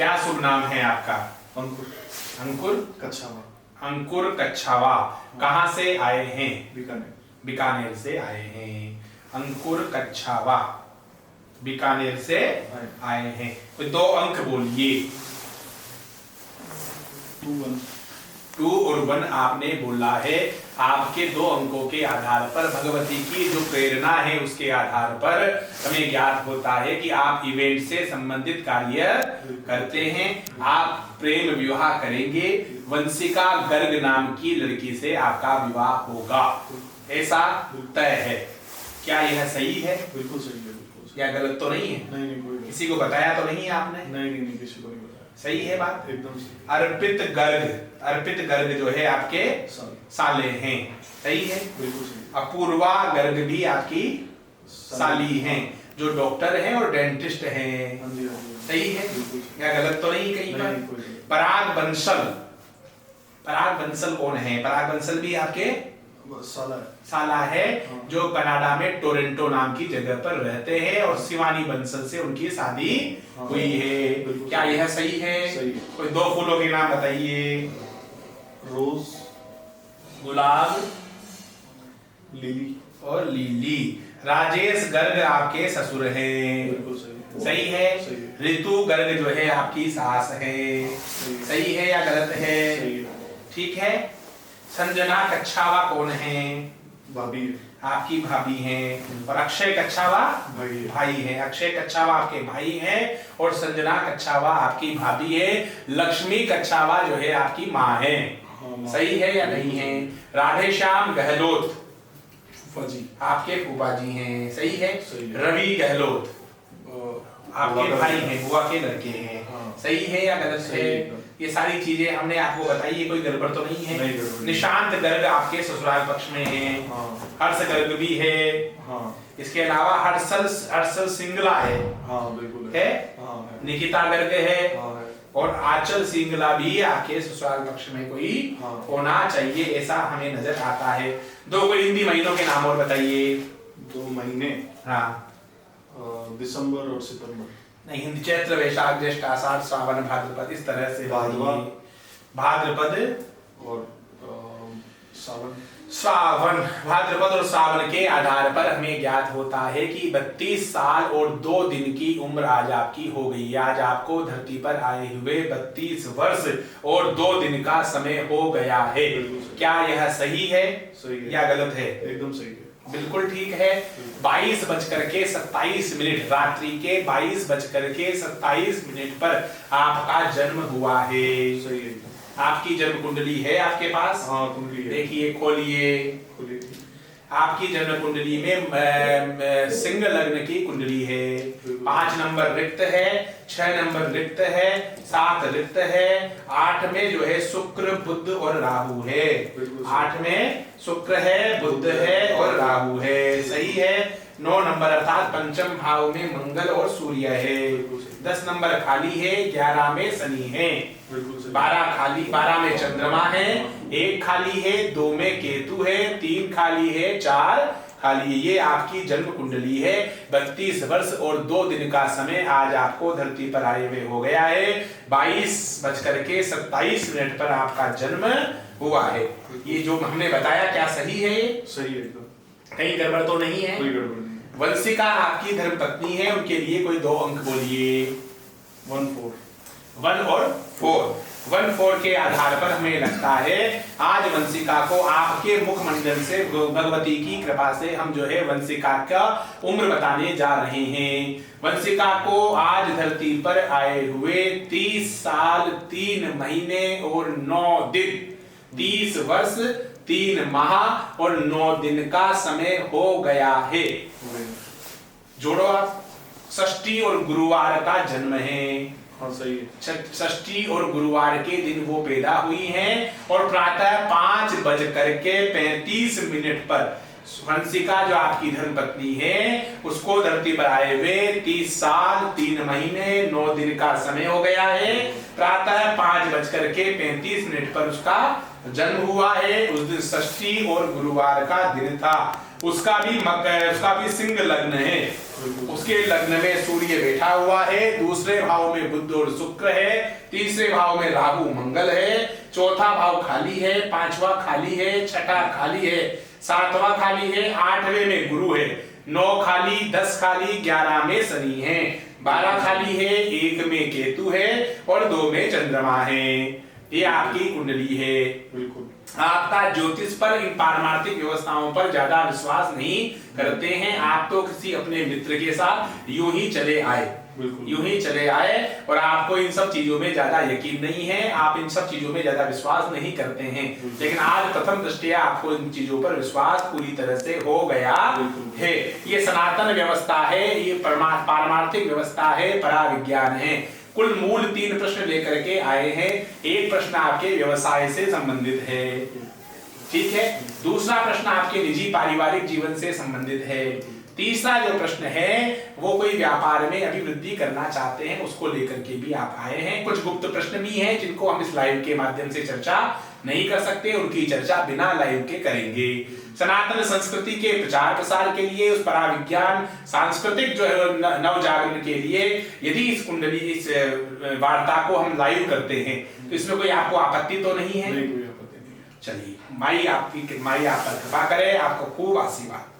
क्या शुभ नाम है आपका? अंकुर। अंकुर कच्छावा। अंकुर कच्छावा। कहाँ से आए हैं? बीकानेर। बीकानेर से आए हैं। अंकुर कच्छावा बीकानेर से आए हैं। तो 2 अंक बोलिए। 2 और 1 आपने बोला है। आपके 2 अंकों के आधार पर भगवती की जो प्रेरणा है उसके आधार पर हमें ज्ञात होता है कि आप इवेंट से संबंधित कार्य करते हैं। आप प्रेम विवाह करेंगे। वंशिका गर्ग नाम की लड़की से आपका विवाह होगा, ऐसा तय है। क्या यह सही है? बिल्कुल सही है। बिल्कुल सही। या गलत तो नहीं है? नहीं कोई किसी को बताया तो नहीं है आपने? नहीं किसी को नहीं बताया। सही है बात? एकदम सही। अर्पित गर्ग जो है आपके साले हैं। सही है? बिल्कुल सही। अपूर्वा गर्ग भी आपकी साली हैं, जो डॉक्टर हैं और डेंटिस्ट हैं। हाँ जी। सही है? या गलत तो नहीं कहीं पर? पराग बंसल कौन है? पराग बंसल भी आपके साला है, जो कनाडा में टोरंटो नाम की जगह पर रहते हैं और शिवानी बंसल से उनकी शादी हुई है। क्या यह सही है? सही। कोई 2 फूलों के नाम बताइए। रोज, गुलाब, लिली और लीली। राजेश गर्ग आपके ससुर हैं। बिल्कुल सही। सही है? ऋतु गर्ग जो है आपकी सास है। सही है या गलत है? सही। ठीक है। संजना कच्छावा कौन है? भाभी। आपकी भाभी हैं। और अक्षय कच्छावा भाई हैं। अक्षय कच्छावा आपके भाई हैं और संजना कच्छावा आपकी भाभी है। लक्ष्मी कच्छावा जो है आपकी माँ है। सही है या नहीं है? राधेश्याम गहलोत फूफाजी आपके फूफा जी हैं। सही है? सही। रवि गहलोत आपके भाई हैं, बुआ के लड़के हैं। सही है या गलत है? ये सारी चीजें हमने आपको बताई, ये कोई गड़बड़ तो नहीं है? नहीं। निशांत गर्ग आपके ससुराल पक्ष में है। हर्ष गर्ग भी है। इसके अलावा हर्षल सिंगला है। बिल्कुल है। निकिता गर्ग है। और आंचल सिंगला भी आपके ससुराल पक्ष में कोई होना चाहिए, ऐसा हमें नजर आता है। 2 कोई हिंदी महीनों के नाम और बताइए। 2 महीने। हाँ। दिसंबर और सितंबर। नहीं, हिंदी चैत्र वैशाख ज्येष्ठ आषाढ़ श्रावण भाद्रपद, इस तरह से। भाद्रपद और श्रावण। भाद्रपद और श्रावण के आधार पर हमें ज्ञात होता है कि 32 साल और 2 दिन की उम्र आज आपकी हो गई। आज आपको धरती पर आए हुए 32 वर्ष और 2 दिन का समय हो गया है। क्या यह सही है? सही या गलत है? एकदम सही है। बिल्कुल ठीक है। 22:27 रात्रि के 22:27 पर आपका जन्म हुआ है। सही है। आपकी जन्म कुंडली है आपके पास? कुंडली है। देखिए, खोलिए। आपकी जन्म कुंडली में सिंह लग्न की कुंडली है। 5 नंबर रिक्त है, 6 नंबर रिक्त है, 7 रिक्त है, 8 में जो है शुक्र बुध और राहु है। 8 में शुक्र है, बुध है और राहु है। सही है। 9 नंबर अर्थात पंचम भाव में मंगल और सूर्य है। 10 नंबर खाली है, 11 में शनि है। 12 में चंद्रमा है, 1 खाली है, 2 में केतु है, 3 खाली है, 4 खाली है। ये आपकी जन्म कुंडली है। 32 वर्ष और 2 दिन का समय आज आपको धरती पर आए हुए हो गया है। 22:27 पर आपका जन्म हुआ है। ये जो हमने बताया, क्या सही है? सही है। कहीं गड़बड़ तो नहीं है? कोई गड़बड़ नहीं। वंशिका आपकी धर्मपत्नी है, उनके लिए कोई 2 अंक बोलिए। 1 और 4। 1-4 के आधार पर हमें लगता है आज वंशिका को आपके मुखमंडल से भगवती की कृपा से हम जो है वंशिका का उम्र बताने जा रहे हैं। वंशिका को आज धरती पर आए हुए 30 साल 3 महीने और 9 दिन, 30 वर्ष 3 माह और 9 दिन का समय हो गया है। जोड़ो आप। षष्ठी और गुरुवार का जन्म है। सही है। षष्ठी और गुरुवार के दिन वो पैदा हुई हैं और प्रातः 5:35 पर वंशिका जो आपकी धर्मपत्नी है उसको धरती पर आए हुए 30 साल 3 महीने 9 दिन का समय हो गया है। प्रातः 5:35 पर उसका जन्म हुआ है। उस दिन षष्ठी और गुरुवार का दिन था। उसका भी सिंह लग्न है, उसके लग्न में सूर्य बैठा हुआ है, दूसरे भाव में बुध और शुक्र है, तीसरे भाव में राहु मंगल है, चौथा भाव खाली है, पांचवा खाली है, छठा खाली है, सातवां खाली है, आठवें में गुरु है, 9 खाली, 10 खाली, 11 में शनि है, 12 खाली है, 1 में केतु है और 2 में चंद्रमा है। ये आपकी कुंडली है। बिल्कुल। आपका ज्योतिष पर, इन पारमार्थिक व्यवस्थाओं पर ज्यादा विश्वास नहीं करते हैं। आप तो किसी अपने मित्र के साथ यूं ही चले आए, यूं ही चले आए और आपको इन सब चीजों में ज्यादा यकीन नहीं है, आप इन सब चीजों में ज्यादा विश्वास नहीं करते हैं। लेकिन आज प्रथम दृष्टया आपको इन चीजों पर विश्वास पूरी तरह से हो गया है। ये सनातन व्यवस्था है, ये पारमार्थिक व्यवस्था है, पराविज्ञान है। कुल मूल 3 प्रश्न लेकर के आए हैं। एक प्रश्न आपके व्यवसाय से संबंधित है, ठीक है। दूसरा प्रश्न आपके निजी पारिवारिक जीवन से संबंधित है। तीसरा जो प्रश्न है वो कोई व्यापार में अभिवृद्धि करना चाहते हैं, उसको लेकर के भी आप आए हैं। कुछ गुप्त प्रश्न भी हैं जिनको हम इस लाइव के माध्यम से चर्चा नहीं कर सकते, उनकी चर्चा बिना लाइव के करेंगे। सनातन संस्कृति के प्रचार प्रसार के लिए, उस पराविज्ञान सांस्कृतिक जो है नवजागरण के लिए, यदि इस कुंडली, इस वार्ता को हम लाइव करते हैं तो इसमें कोई आपको आपत्ति तो नहीं है? नहीं, कोई आपत्ति नहीं है। चलिए, माई आप पर कृपा करे, आपको खूब आशीर्वाद।